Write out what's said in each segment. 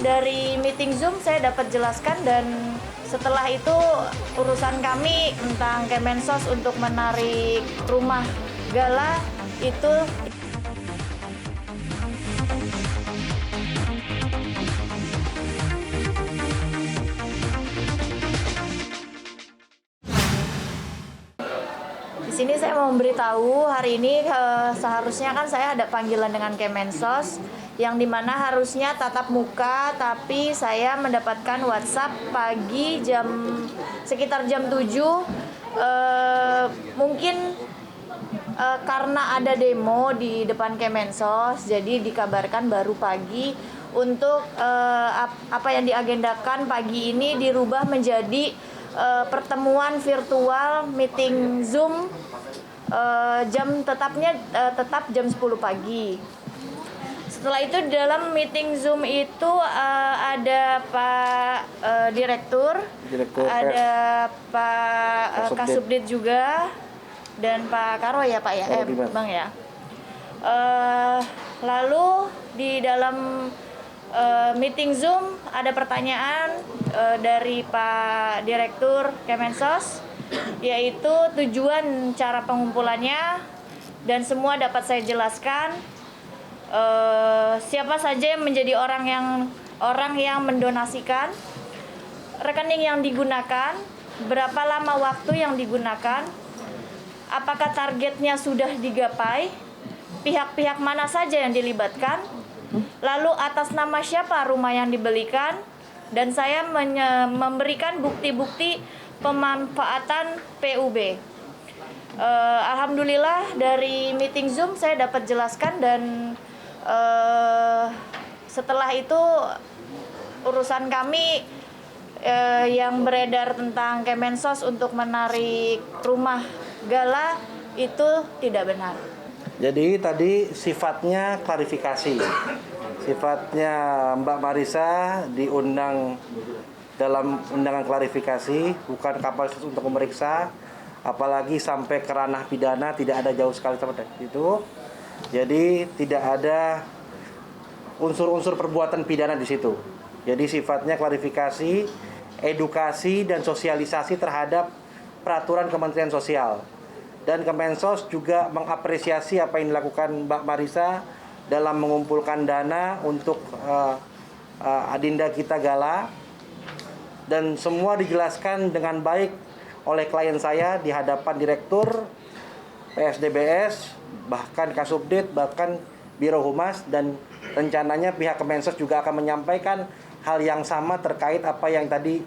dari meeting Zoom saya dapat jelaskan, dan setelah itu urusan kami tentang Kemensos untuk menarik rumah gala itu di sini saya mau memberitahu hari ini seharusnya kan saya ada panggilan dengan Kemensos yang dimana harusnya tatap muka, tapi saya mendapatkan WhatsApp pagi sekitar jam 7 mungkin karena ada demo di depan Kemensos, jadi dikabarkan baru pagi untuk apa yang diagendakan pagi ini dirubah menjadi pertemuan virtual meeting Zoom tetap jam 10 pagi. Setelah itu dalam meeting Zoom itu ada Pak Direktur, ada Pak Kasubdit juga, dan Pak Karo ya Pak ya, Bang ya. Lalu di dalam meeting Zoom ada pertanyaan dari Pak Direktur Kemensos, yaitu tujuan cara pengumpulannya, dan semua dapat saya jelaskan. Siapa saja yang menjadi orang yang mendonasikan, rekening yang digunakan, berapa lama waktu yang digunakan, apakah targetnya sudah digapai, pihak-pihak mana saja yang dilibatkan, lalu atas nama siapa rumah yang dibelikan, dan saya memberikan bukti-bukti pemanfaatan PUB. Alhamdulillah dari meeting Zoom saya dapat jelaskan, dan setelah itu urusan kami yang beredar tentang Kemensos untuk menarik rumah gala itu tidak benar. Jadi tadi sifatnya klarifikasi. Sifatnya Mbak Marissa diundang dalam undangan klarifikasi, bukan Kapolres untuk memeriksa, apalagi sampai ke ranah pidana, tidak ada jauh sekali seperti itu. Jadi tidak ada unsur-unsur perbuatan pidana di situ. Jadi sifatnya klarifikasi, edukasi dan sosialisasi terhadap peraturan Kementerian Sosial. Dan Kemensos juga mengapresiasi apa yang dilakukan Mbak Marissa dalam mengumpulkan dana untuk adinda kita gala, dan semua dijelaskan dengan baik oleh klien saya di hadapan Direktur PSDBS, bahkan Kasubdit, bahkan Biro Humas, dan rencananya pihak Kemensos juga akan menyampaikan hal yang sama terkait apa yang tadi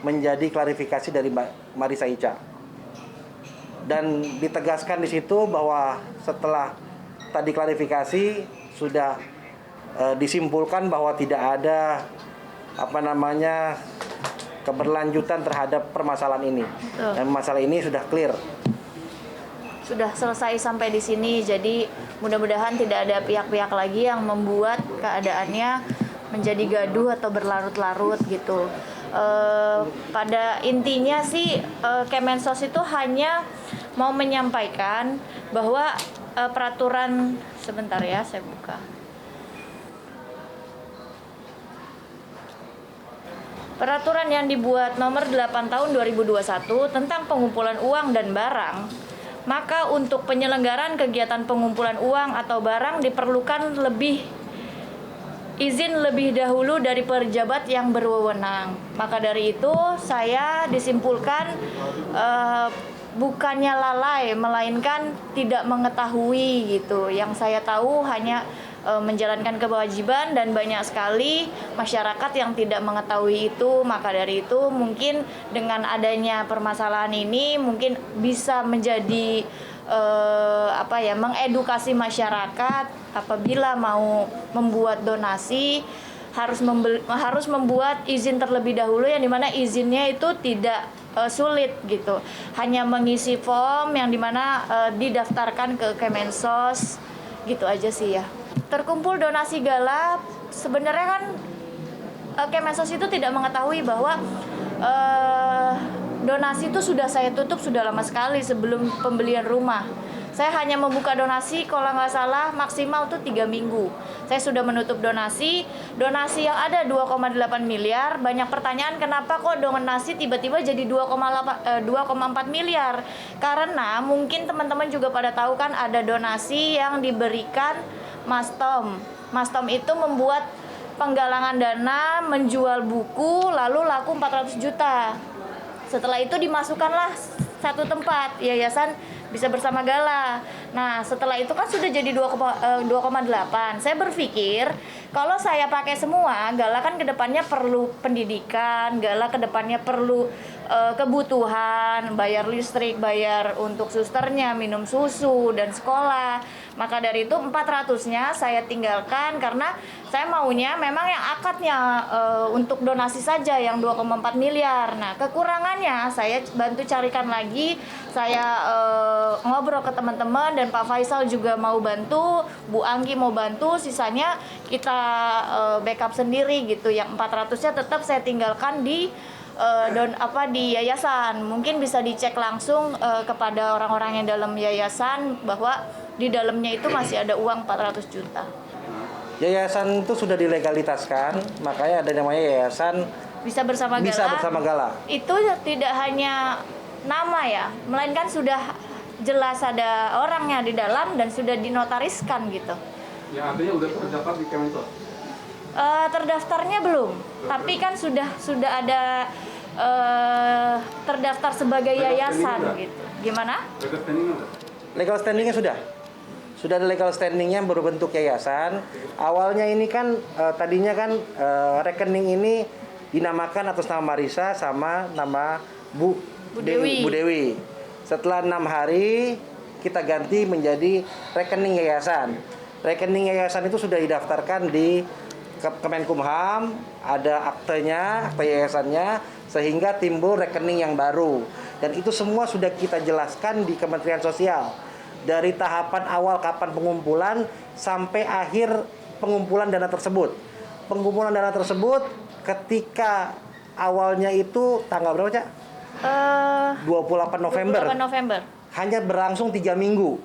menjadi klarifikasi dari Mbak Marissa Ica. Dan ditegaskan di situ bahwa setelah tadi klarifikasi sudah disimpulkan bahwa tidak ada keberlanjutan terhadap permasalahan ini. Dan masalah ini sudah clear. Sudah selesai sampai di sini, jadi mudah-mudahan tidak ada pihak-pihak lagi yang membuat keadaannya menjadi gaduh atau berlarut-larut gitu. Pada intinya sih Kemensos itu hanya mau menyampaikan bahwa peraturan, sebentar ya saya buka. Peraturan yang dibuat nomor 8 tahun 2021 tentang pengumpulan uang dan barang, maka untuk penyelenggaraan kegiatan pengumpulan uang atau barang diperlukan izin lebih dahulu dari pejabat yang berwenang. Maka dari itu saya disimpulkan bukannya lalai, melainkan tidak mengetahui gitu. Yang saya tahu hanya menjalankan kewajiban, dan banyak sekali masyarakat yang tidak mengetahui itu. Maka dari itu mungkin dengan adanya permasalahan ini mungkin bisa menjadi mengedukasi masyarakat apabila mau membuat donasi harus membuat izin terlebih dahulu, yang dimana izinnya itu tidak sulit gitu, hanya mengisi form yang dimana didaftarkan ke Kemensos gitu aja sih ya. Terkumpul donasi gala, sebenarnya kan Kemensos itu tidak mengetahui bahwa donasi itu sudah saya tutup sudah lama sekali sebelum pembelian rumah. Saya hanya membuka donasi kalau nggak salah maksimal tuh 3 minggu. Saya sudah menutup donasi yang ada 2,8 miliar. Banyak pertanyaan kenapa kok donasi tiba-tiba jadi 2,4 miliar. Karena mungkin teman-teman juga pada tahu kan ada donasi yang diberikan Mas Tom. Mas Tom itu membuat penggalangan dana, menjual buku, lalu laku 400 juta. Setelah itu dimasukkanlah satu tempat, Yayasan Bisa Bersama Gala. Nah, setelah itu kan sudah jadi 2,8. Saya berpikir, kalau saya pakai semua, Gala kan kedepannya perlu pendidikan, Gala kedepannya perlu kebutuhan, bayar listrik, bayar untuk susternya, minum susu, dan sekolah. Maka dari itu 400-nya saya tinggalkan karena saya maunya memang yang akadnya untuk donasi saja yang 2,4 miliar. Nah, kekurangannya saya bantu carikan lagi. Saya ngobrol ke teman-teman dan Pak Faisal juga mau bantu, Bu Anggi mau bantu, sisanya kita backup sendiri gitu. Yang 400-nya tetap saya tinggalkan di di yayasan. Mungkin bisa dicek langsung kepada orang-orang yang dalam yayasan bahwa di dalamnya itu masih ada uang 400 juta. Yayasan itu sudah dilegalitaskan, makanya ada namanya Yayasan Bisa Bersama Gala. Bisa Bersama Gala. Itu tidak hanya nama ya, melainkan sudah jelas ada orangnya di dalam dan sudah dinotariskan gitu. Ya, artinya udah terdaftar di Kemensos? Terdaftarnya belum, tapi kan sudah ada terdaftar sebagai yayasan gitu. Gimana? Legal standingnya sudah ada legal standingnya berbentuk yayasan. Awalnya ini kan tadinya kan rekening ini dinamakan atas nama Marisa sama nama Bu Dewi. Setelah 6 hari kita ganti menjadi rekening yayasan. Rekening yayasan itu sudah didaftarkan di Kemenkumham, ada aktenya, akte yayasannya, sehingga timbul rekening yang baru. Dan itu semua sudah kita jelaskan di Kementerian Sosial. Dari tahapan awal kapan pengumpulan sampai akhir pengumpulan dana tersebut. Pengumpulan dana tersebut ketika awalnya itu tanggal berapa, Cak? 28 November. 28 November. Hanya berlangsung 3 minggu.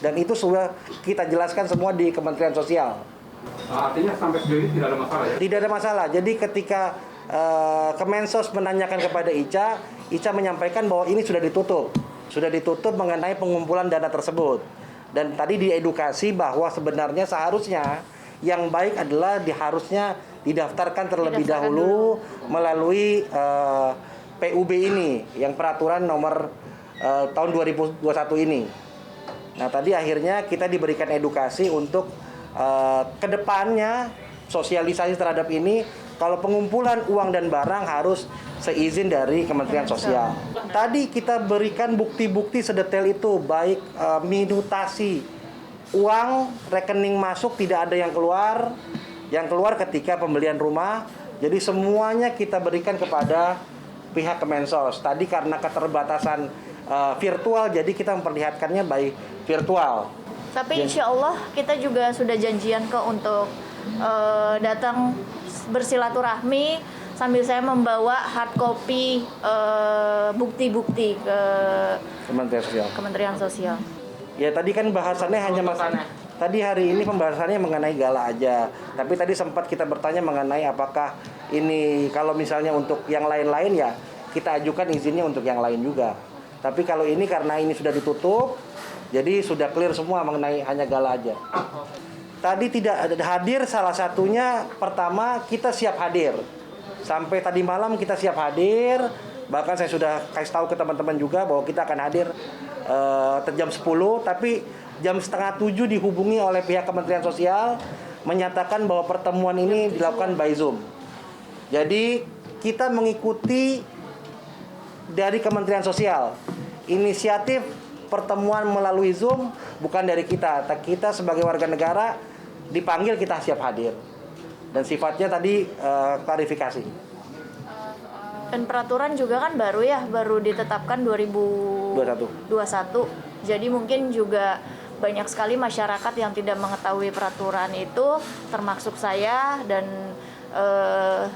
Dan itu sudah kita jelaskan semua di Kementerian Sosial. Artinya sampai sejauh ini tidak ada masalah ya? Tidak ada masalah. Jadi ketika Kemensos menanyakan kepada Ica menyampaikan bahwa ini sudah ditutup. Sudah ditutup mengenai pengumpulan dana tersebut. Dan tadi diedukasi bahwa sebenarnya seharusnya yang baik adalah harusnya didaftarkan terlebih dahulu melalui PUB ini, yang peraturan nomor tahun 2021 ini. Nah, tadi akhirnya kita diberikan edukasi untuk kedepannya sosialisasi terhadap ini. Kalau pengumpulan uang dan barang harus seizin dari Kementerian Sosial. Tadi kita berikan bukti-bukti sedetail itu, baik minutasi uang, rekening masuk tidak ada yang keluar ketika pembelian rumah. Jadi semuanya kita berikan kepada pihak Kemensos. Tadi karena keterbatasan virtual, jadi kita memperlihatkannya by virtual. Tapi insya Allah kita juga sudah janjian kok untuk datang bersilaturahmi sambil saya membawa hard copy bukti-bukti ke Kementerian Sosial. Ya tadi kan bahasannya hanya masalah. Tadi hari ini pembahasannya mengenai Gala aja. Tapi tadi sempat kita bertanya mengenai apakah ini kalau misalnya untuk yang lain-lain ya kita ajukan izinnya untuk yang lain juga. Tapi kalau ini karena ini sudah ditutup, jadi sudah clear semua mengenai hanya Gala aja. Tadi tidak ada hadir, salah satunya pertama kita siap hadir. Sampai tadi malam kita siap hadir. Bahkan saya sudah kasih tahu ke teman-teman juga bahwa kita akan hadir jam 10. Tapi jam 6:30 dihubungi oleh pihak Kementerian Sosial menyatakan bahwa pertemuan ini dilakukan by Zoom. Jadi kita mengikuti dari Kementerian Sosial. Inisiatif pertemuan melalui Zoom bukan dari kita. Kita sebagai warga negara dipanggil, kita siap hadir. Dan sifatnya tadi klarifikasi. Dan peraturan juga kan baru ditetapkan 2021. Jadi mungkin juga banyak sekali masyarakat yang tidak mengetahui peraturan itu, termasuk saya. Dan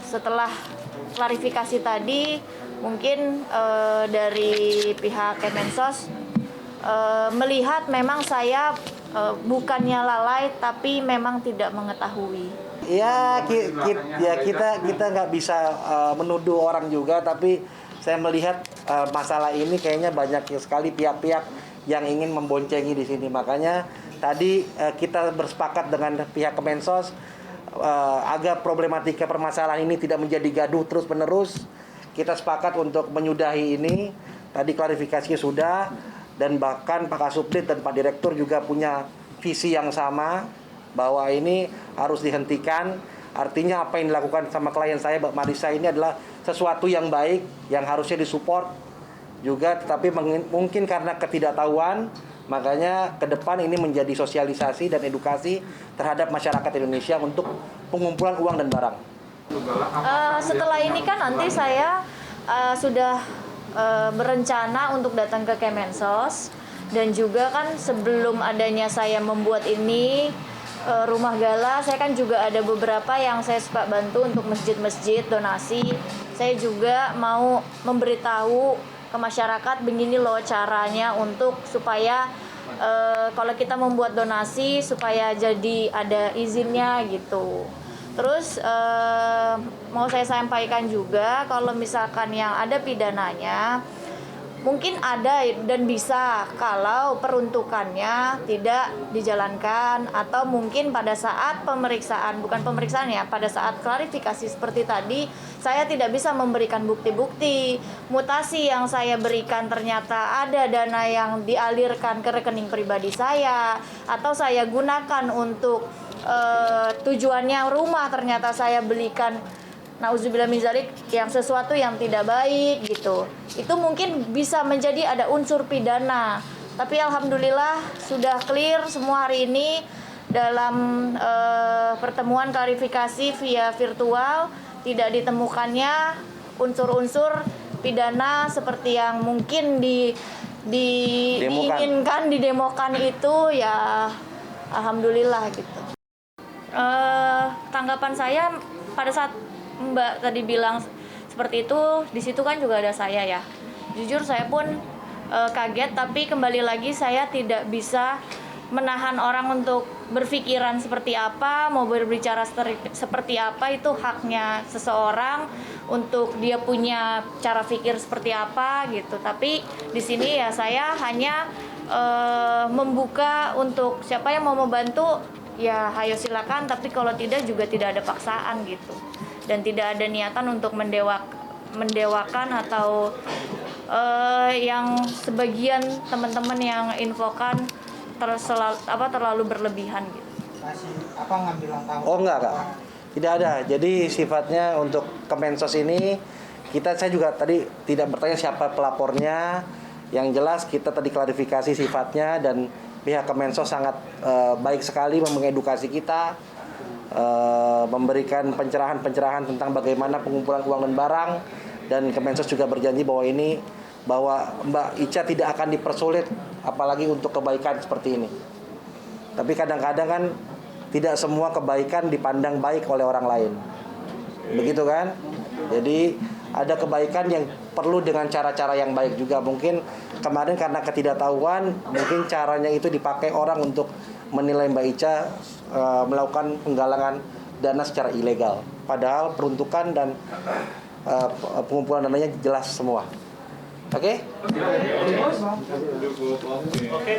setelah klarifikasi tadi, mungkin dari pihak Kemensos melihat memang saya bukannya lalai tapi memang tidak mengetahui. Ya, kita nggak bisa menuduh orang juga, tapi saya melihat masalah ini kayaknya banyak sekali pihak-pihak yang ingin memboncengi di sini. Makanya tadi kita bersepakat dengan pihak Kemensos agar problematika permasalahan ini tidak menjadi gaduh terus-menerus. Kita sepakat untuk menyudahi ini. Tadi klarifikasinya sudah, dan bahkan Pak Kasubdit dan Pak Direktur juga punya visi yang sama bahwa ini harus dihentikan. Artinya apa yang dilakukan sama klien saya, Mbak Marisa, ini adalah sesuatu yang baik, yang harusnya disupport juga, tetapi mungkin karena ketidaktahuan, makanya ke depan ini menjadi sosialisasi dan edukasi terhadap masyarakat Indonesia untuk pengumpulan uang dan barang. Setelah ini kan nanti saya sudah berencana untuk datang ke Kemensos, dan juga kan sebelum adanya saya membuat ini rumah gala, saya kan juga ada beberapa yang saya suka bantu untuk masjid-masjid donasi. Saya juga mau memberitahu ke masyarakat begini loh caranya untuk supaya kalau kita membuat donasi supaya jadi ada izinnya gitu. Terus mau saya sampaikan juga kalau misalkan yang ada pidananya mungkin ada dan bisa kalau peruntukannya tidak dijalankan, atau mungkin pada saat pemeriksaan, bukan pemeriksaan ya, pada saat klarifikasi seperti tadi saya tidak bisa memberikan bukti-bukti mutasi yang saya berikan ternyata ada dana yang dialirkan ke rekening pribadi saya, atau saya gunakan untuk tujuannya rumah ternyata saya belikan nauzubillah min dzalik yang sesuatu yang tidak baik gitu. Itu mungkin bisa menjadi ada unsur pidana. Tapi alhamdulillah sudah clear semua hari ini dalam pertemuan klarifikasi via virtual, tidak ditemukannya unsur-unsur pidana seperti yang mungkin diinginkan, didemokan itu, ya alhamdulillah gitu. Tanggapan saya pada saat Mbak tadi bilang seperti itu, di situ kan juga ada saya ya. Jujur saya pun kaget, tapi kembali lagi saya tidak bisa menahan orang untuk berpikiran seperti apa, mau berbicara seperti apa, itu haknya seseorang untuk dia punya cara pikir seperti apa gitu. Tapi di sini ya saya hanya membuka untuk siapa yang mau membantu ya hayo silakan, tapi kalau tidak juga tidak ada paksaan gitu. Dan tidak ada niatan untuk mendewakan atau yang sebagian teman-teman yang infokan terlalu berlebihan gitu. Masih ngambil langkah? Oh enggak, Kak. Tidak ada. Jadi sifatnya untuk Kemensos ini saya juga tadi tidak bertanya siapa pelapornya. Yang jelas kita tadi klarifikasi sifatnya, dan pihak Kemensos sangat baik sekali mengedukasi kita, memberikan pencerahan-pencerahan tentang bagaimana pengumpulan uang dan barang, dan Kemensos juga berjanji bahwa Mbak Ica tidak akan dipersulit apalagi untuk kebaikan seperti ini. Tapi kadang-kadang kan tidak semua kebaikan dipandang baik oleh orang lain. Begitu kan? Jadi ada kebaikan yang perlu dengan cara-cara yang baik juga. Mungkin kemarin karena ketidaktahuan, mungkin caranya itu dipakai orang untuk menilai Mbak Ica melakukan penggalangan dana secara ilegal. Padahal peruntukan dan pengumpulan dananya jelas semua. Oke? Oke,